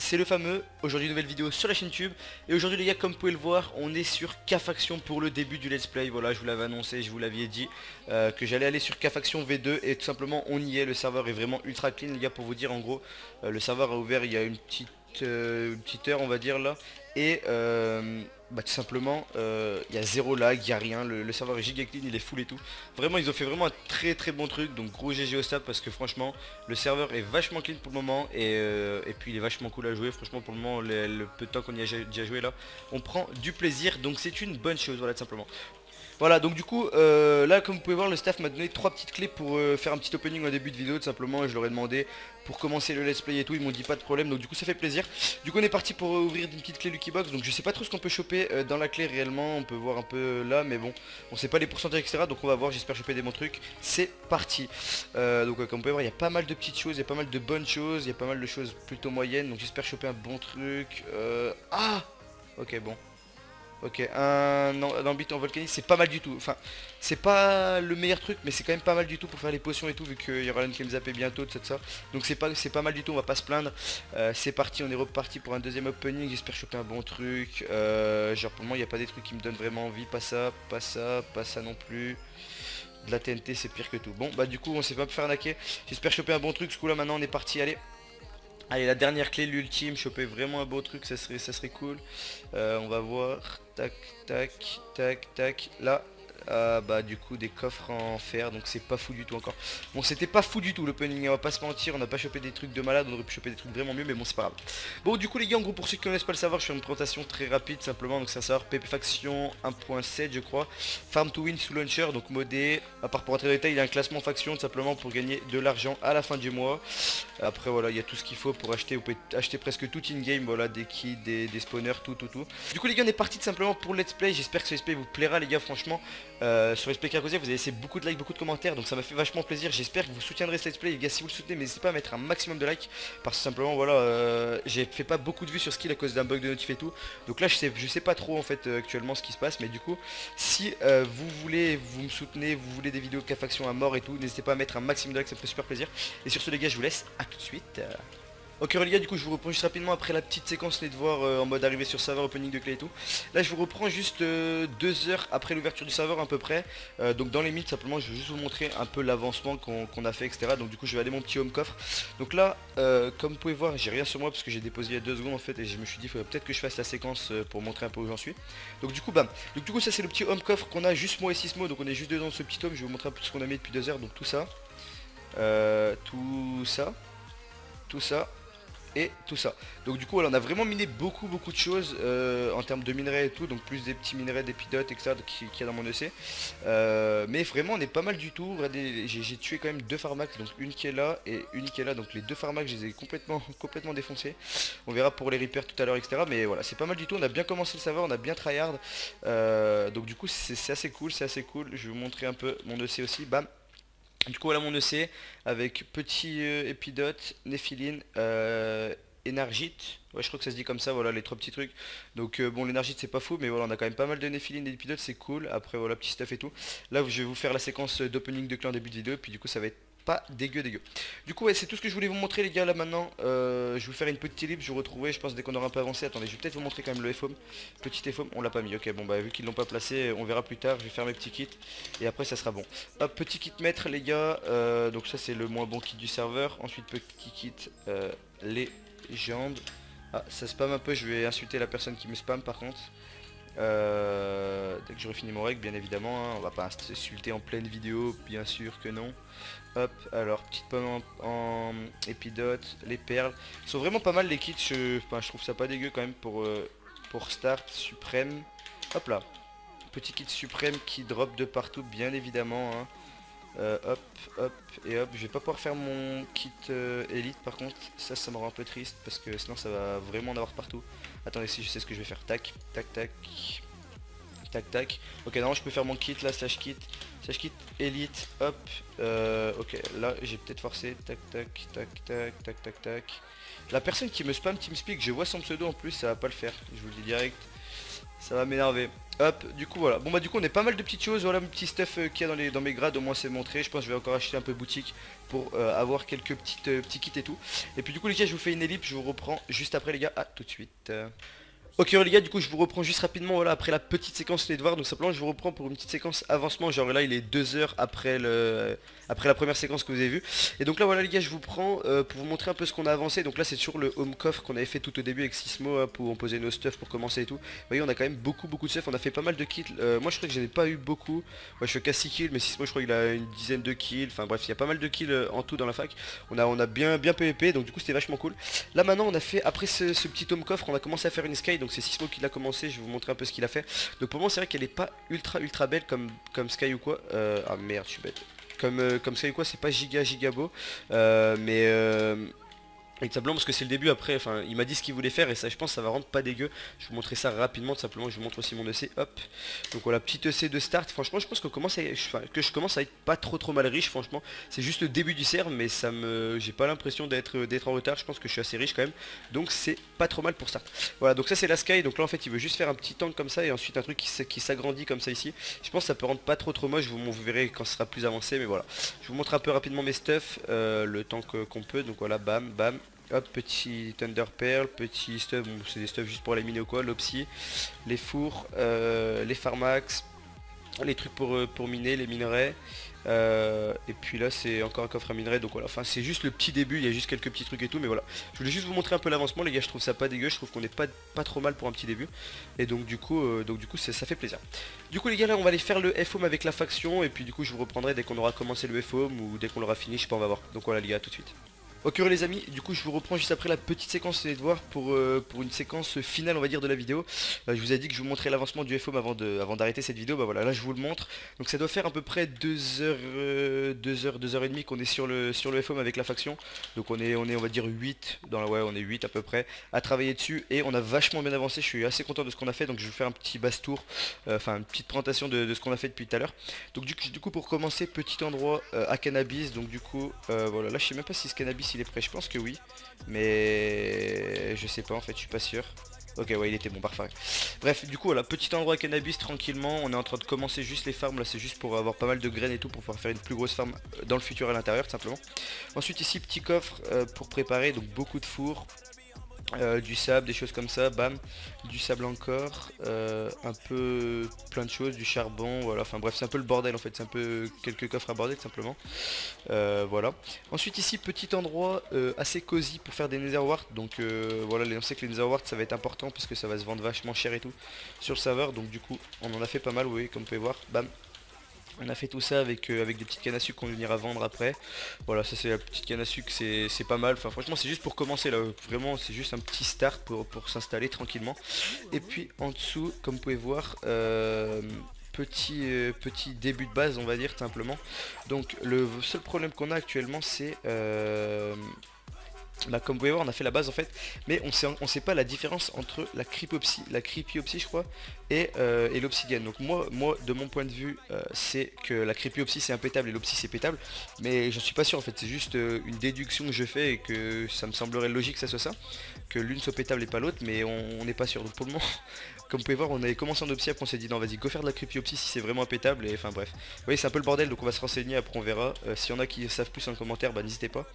c'est le fameux. Aujourd'hui nouvelle vidéo sur la chaîne YouTube. Et aujourd'hui les gars, comme vous pouvez le voir, on est sur K-Faction pour le début du let's play. Voilà, je vous l'avais annoncé, je vous l'avais dit que j'allais aller sur K-Faction V2. Et tout simplement on y est, le serveur est vraiment ultra clean les gars. Pour vous dire en gros, le serveur a ouvert il y a une petite heure on va dire là. Et tout simplement il y a zéro lag, il n'y a rien, le serveur est giga clean, il est full et tout. Vraiment ils ont fait vraiment un très bon truc. Donc gros GG au staff parce que franchement le serveur est vachement clean pour le moment. Et puis il est vachement cool à jouer. Franchement pour le moment le peu de temps qu'on y a déjà joué là, on prend du plaisir. Donc c'est une bonne chose, voilà tout simplement. Voilà, donc du coup là comme vous pouvez voir, le staff m'a donné 3 petites clés pour faire un petit opening au début de vidéo. Tout simplement je leur ai demandé pour commencer le let's play et tout, ils m'ont dit pas de problème. Donc du coup ça fait plaisir. Du coup on est parti pour ouvrir une petite clé Lucky Box. Donc je sais pas trop ce qu'on peut choper dans la clé réellement. On peut voir un peu là, mais bon, on sait pas les pourcentages etc. Donc on va voir, j'espère choper des bons trucs. C'est parti. Donc comme vous pouvez voir, il y a pas mal de petites choses, il y a pas mal de bonnes choses, il y a pas mal de choses plutôt moyennes. Donc j'espère choper un bon truc. Ah, ok, bon. Ok, un ambit en volcanique, c'est pas mal du tout. Enfin, c'est pas le meilleur truc, mais c'est quand même pas mal du tout pour faire les potions et tout, vu qu'il y aura une qui me zappait bientôt, tout ça. Donc c'est pas mal du tout, on va pas se plaindre. C'est parti, on est reparti pour un deuxième opening. J'espère choper un bon truc. Genre pour moi, il n'y a pas des trucs qui me donnent vraiment envie. Pas ça, pas ça, pas ça non plus. De la TNT, c'est pire que tout. Bon, bah du coup, on s'est pas faire arnaquer. J'espère choper un bon truc. Ce coup là, maintenant, on est parti. Allez. Allez, la dernière clé, l'ultime, choper vraiment un beau truc, ça serait cool. On va voir. Tac, tac, tac, tac. Là, bah du coup des coffres en fer, donc c'est pas fou du tout encore. Bon, c'était pas fou du tout l'opening, on va pas se mentir, on n'a pas chopé des trucs de malade, on aurait pu choper des trucs vraiment mieux, mais bon c'est pas grave. Bon du coup les gars, en gros pour ceux qui connaissent pas le savoir, je fais une présentation très rapide simplement. Donc c'est un serveur PP Faction 1.7 je crois, Farm to Win sous launcher, donc modé. À part pour rentrer dans les détails, il y a un classement faction tout simplement pour gagner de l'argent à la fin du mois. Après voilà, il y a tout ce qu'il faut pour acheter, vous pouvez acheter presque tout in-game, voilà, des kits, des spawners, tout. Du coup les gars, on est parti tout simplement pour let's play, j'espère que ce let's play vous plaira les gars, franchement. Sur Let's Play Carcosia, vous avez laissé beaucoup de likes, beaucoup de commentaires, donc ça m'a fait vachement plaisir. J'espère que vous soutiendrez ce let's play les gars. Si vous le soutenez, n'hésitez pas à mettre un maximum de likes, parce que simplement voilà, j'ai fait pas beaucoup de vues sur skill à cause d'un bug de notif et tout. Donc là je sais pas trop en fait actuellement ce qui se passe, mais du coup si vous voulez, vous me soutenez, vous voulez des vidéos de K-Faction à mort et tout, n'hésitez pas à mettre un maximum de likes, ça me fait super plaisir. Et sur ce les gars, je vous laisse, à tout de suite. Ok les gars, du coup je vous reprends juste rapidement après la petite séquence les devoirs en mode arrivée sur serveur, opening de clé et tout. Là je vous reprends juste 2 heures après l'ouverture du serveur à peu près. Donc dans les mythes simplement je vais juste vous montrer un peu l'avancement qu'on a fait etc. Donc du coup je vais aller mon petit home coffre. Donc là comme vous pouvez voir, j'ai rien sur moi parce que j'ai déposé il y a 2 secondes en fait. Et je me suis dit il faudrait peut-être que je fasse la séquence pour montrer un peu où j'en suis. Donc du coup bam. Donc du coup ça c'est le petit home coffre qu'on a, juste moi et Sismo. Donc on est juste dedans de ce petit home. Je vais vous montrer un peu ce qu'on a mis depuis 2 heures. Donc tout ça, tout ça, tout ça et tout ça. Donc du coup voilà, on a vraiment miné beaucoup de choses en termes de minerais et tout. Donc plus des petits minerais, des pilotes etc qu'il y a dans mon EC. Mais vraiment on est pas mal du tout. Regardez, j'ai tué quand même 2 pharmax. Donc une qui est là et une qui est là. Donc les 2 pharmax je les ai complètement défoncés. On verra pour les repairs tout à l'heure etc. Mais voilà, c'est pas mal du tout. On a bien commencé le serveur, on a bien tryhard. Donc du coup c'est assez cool, c'est assez cool. Je vais vous montrer un peu mon EC aussi. Bam. Du coup voilà mon EC avec petit épidote, néphiline, énergite. Ouais je crois que ça se dit comme ça, voilà les 3 petits trucs. Donc bon l'énergite c'est pas fou, mais voilà on a quand même pas mal de néphiline et d'épidote, c'est cool. Après voilà petit stuff et tout. Là je vais vous faire la séquence d'opening de clan en début de vidéo. Et puis du coup ça va être pas dégueu. Du coup ouais c'est tout ce que je voulais vous montrer les gars là maintenant. Je vais vous faire une petite ellipse, je vous retrouverai je pense dès qu'on aura un peu avancé. Attendez, je vais peut-être vous montrer quand même le FOM. Petit FOM, on l'a pas mis, ok bon bah vu qu'ils l'ont pas placé, on verra plus tard. Je vais faire mes petits kits et après ça sera bon. Hop, petit kit maître les gars, donc ça c'est le moins bon kit du serveur. Ensuite petit kit légende. Ah ça spam un peu, je vais insulter la personne qui me spam par contre. Dès que j'aurai fini mon règle bien évidemment hein, on va pas insulter en pleine vidéo, bien sûr que non. Hop, alors petite pomme en épidote, les perles. Ils sont vraiment pas mal les kits, je trouve ça pas dégueu quand même pour start, suprême. Hop là, petit kit suprême qui drop de partout bien évidemment hein. Hop, hop et hop, je vais pas pouvoir faire mon kit élite par contre, ça me rend un peu triste parce que sinon ça va vraiment en avoir partout. Attendez, si je sais ce que je vais faire, tac, tac, tac, tac, tac. Ok, non, je peux faire mon kit là, slash kit élite, hop, ok, là j'ai peut-être forcé, tac, tac, tac, tac, tac, tac, tac. La personne qui me spam TeamSpeak, je vois son pseudo en plus, ça va pas le faire, je vous le dis direct. Ça va m'énerver. Hop, du coup voilà. Bon bah du coup on est pas mal de petites choses, voilà mes petits stuff qu'il y a dans mes grades, au moins c'est montré. Je pense que je vais encore acheter un peu boutique pour avoir quelques petits kits et tout. Et puis du coup les gars je vous fais une ellipse, je vous reprends juste après les gars, à tout de suite. Ok les gars, du coup je vous reprends juste rapidement voilà après la petite séquence des devoirs. Donc simplement je vous reprends pour une petite séquence avancement. Genre là il est 2 heures après la première séquence que vous avez vue. Et donc là voilà les gars je vous prends pour vous montrer un peu ce qu'on a avancé. Donc là c'est sur le home coffre qu'on avait fait tout au début avec Sismo où on posait nos stuff pour commencer et tout. Vous voyez on a quand même beaucoup de stuff, on a fait pas mal de kills. Moi je crois que j'en ai pas eu beaucoup. Ouais je suis qu'à 6 kills mais Sismo je crois qu'il a une dizaine de kills. Enfin bref il y a pas mal de kills en tout dans la fac. On a bien PVP donc du coup c'était vachement cool. Là maintenant on a fait après ce petit home coffre on a commencé à faire une sky. Donc c'est Sismo qui l'a commencé, je vais vous montrer un peu ce qu'il a fait. Donc pour moi c'est vrai qu'elle est pas ultra belle comme Sky ou quoi. Ah merde je suis bête. Comme Sky ou quoi c'est pas giga beau. Mais et tout simplement parce que c'est le début après, enfin il m'a dit ce qu'il voulait faire et ça je pense ça va rendre pas dégueu. Je vais vous montrer ça rapidement, tout simplement je vous montre aussi mon EC, hop. Donc voilà, petit EC de start, franchement je pense que je commence à être pas trop mal riche franchement. C'est juste le début du serve mais j'ai pas l'impression d'être en retard, je pense que je suis assez riche quand même. Donc c'est pas trop mal pour start. Voilà donc ça c'est la Sky, donc là en fait il veut juste faire un petit tank comme ça et ensuite un truc qui s'agrandit comme ça ici. Je pense que ça peut rendre pas trop moche, vous verrez quand ce sera plus avancé mais voilà. Je vous montre un peu rapidement mes stuff, le temps qu'on peut, donc voilà bam. Hop, petit Thunder Pearl, petit stuff, bon, c'est des stuff juste pour les miner ou quoi, l'Opsy, les fours, les Pharmax, les trucs pour miner, les minerais. Et puis là c'est encore un coffre à minerais donc voilà, enfin c'est juste le petit début, il y a juste quelques petits trucs et tout mais voilà. Je voulais juste vous montrer un peu l'avancement les gars, je trouve ça pas dégueu, je trouve qu'on est pas trop mal pour un petit début. Et donc du coup ça fait plaisir. Du coup les gars là on va aller faire le FOM avec la faction et puis du coup je vous reprendrai dès qu'on aura commencé le FOM ou dès qu'on l'aura fini, je sais pas on va voir. Donc voilà les gars, à tout de suite. Ok les amis, du coup je vous reprends juste après la petite séquence des devoirs pour une séquence finale on va dire de la vidéo. Je vous ai dit que je vous montrais l'avancement du FOM avant d'arrêter cette vidéo, bah voilà là je vous le montre. Donc ça doit faire à peu près 2 heures, 2 heures et demie qu'on est sur le FOM avec la faction. Donc on est on va dire 8, on est 8 à peu près à travailler dessus et on a vachement bien avancé, je suis assez content de ce qu'on a fait. Donc je vais vous faire un petit basse tour, enfin une petite présentation de ce qu'on a fait depuis tout à l'heure. Donc du coup pour commencer petit endroit à cannabis, donc du coup voilà là je sais même pas si ce cannabis il est prêt, je pense que oui, mais je sais pas en fait, je suis pas sûr. Ok ouais il était bon, parfait. Bref du coup voilà, petit endroit cannabis tranquillement, on est en train de commencer juste les farms, là c'est juste pour avoir pas mal de graines et tout pour pouvoir faire une plus grosse farm dans le futur à l'intérieur tout simplement. Ensuite ici petit coffre pour préparer, donc beaucoup de fours. Du sable, des choses comme ça, bam, du sable encore, un peu plein de choses, du charbon, voilà, enfin bref c'est un peu le bordel en fait, c'est un peu quelques coffres à bordel tout simplement, voilà. Ensuite ici petit endroit assez cosy pour faire des nether warts, donc voilà, on sait que les nether warts ça va être important parce que ça va se vendre vachement cher et tout sur le serveur, donc du coup on en a fait pas mal, vous voyez comme vous pouvez voir, bam. On a fait tout ça avec des petites cannes à sucre qu'on ira vendre après. Voilà, ça c'est la petite canne à sucre, c'est pas mal. Enfin franchement c'est juste pour commencer là, vraiment c'est juste un petit start pour s'installer tranquillement. Et puis en dessous, comme vous pouvez voir, petit début de base on va dire simplement. Donc le seul problème qu'on a actuellement c'est bah, comme vous pouvez voir on a fait la base en fait, mais on sait pas la différence entre la creepyopsie je crois et l'obsidienne. Donc moi de mon point de vue c'est que la creepyopsie c'est impétable et l'obsi c'est pétable, mais j'en suis pas sûr en fait, c'est juste une déduction que je fais et que ça me semblerait logique que ça soit ça, que l'une soit pétable et pas l'autre, mais on n'est pas sûr. Donc pour le moment comme vous pouvez voir on avait commencé en obsi, après on s'est dit non vas-y go faire de la creepyopsie si c'est vraiment impétable, et enfin bref. Vous voyez c'est un peu le bordel, donc on va se renseigner, après on verra. S'il y en a qui savent plus en commentaire bah n'hésitez pas.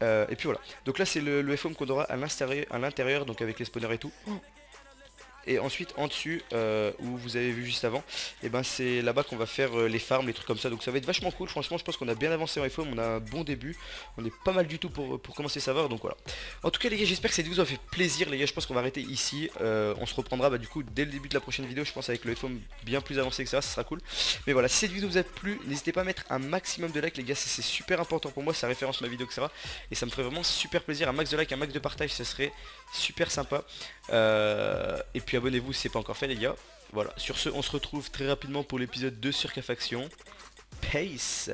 Et puis voilà, donc là c'est le FOM qu'on aura à l'intérieur, donc avec les spawners et tout. Et ensuite en dessus où vous avez vu juste avant, et ben c'est là-bas qu'on va faire les farms, les trucs comme ça. Donc ça va être vachement cool, franchement je pense qu'on a bien avancé en FOM, on a un bon début, on est pas mal du tout pour commencer ça va, donc voilà. En tout cas les gars j'espère que cette vidéo vous a fait plaisir les gars, je pense qu'on va arrêter ici. On se reprendra bah, du coup dès le début de la prochaine vidéo, je pense avec le FOM bien plus avancé que ça sera cool. Mais voilà, si cette vidéo vous a plu, n'hésitez pas à mettre un maximum de likes les gars, c'est super important pour moi, ça référence ma vidéo etc. Et ça me ferait vraiment super plaisir, un max de likes, un max de partage, ça serait super sympa. Et puis abonnez-vous si c'est pas encore fait les gars. Voilà, sur ce on se retrouve très rapidement pour l'épisode 2 sur Cafaction. Peace.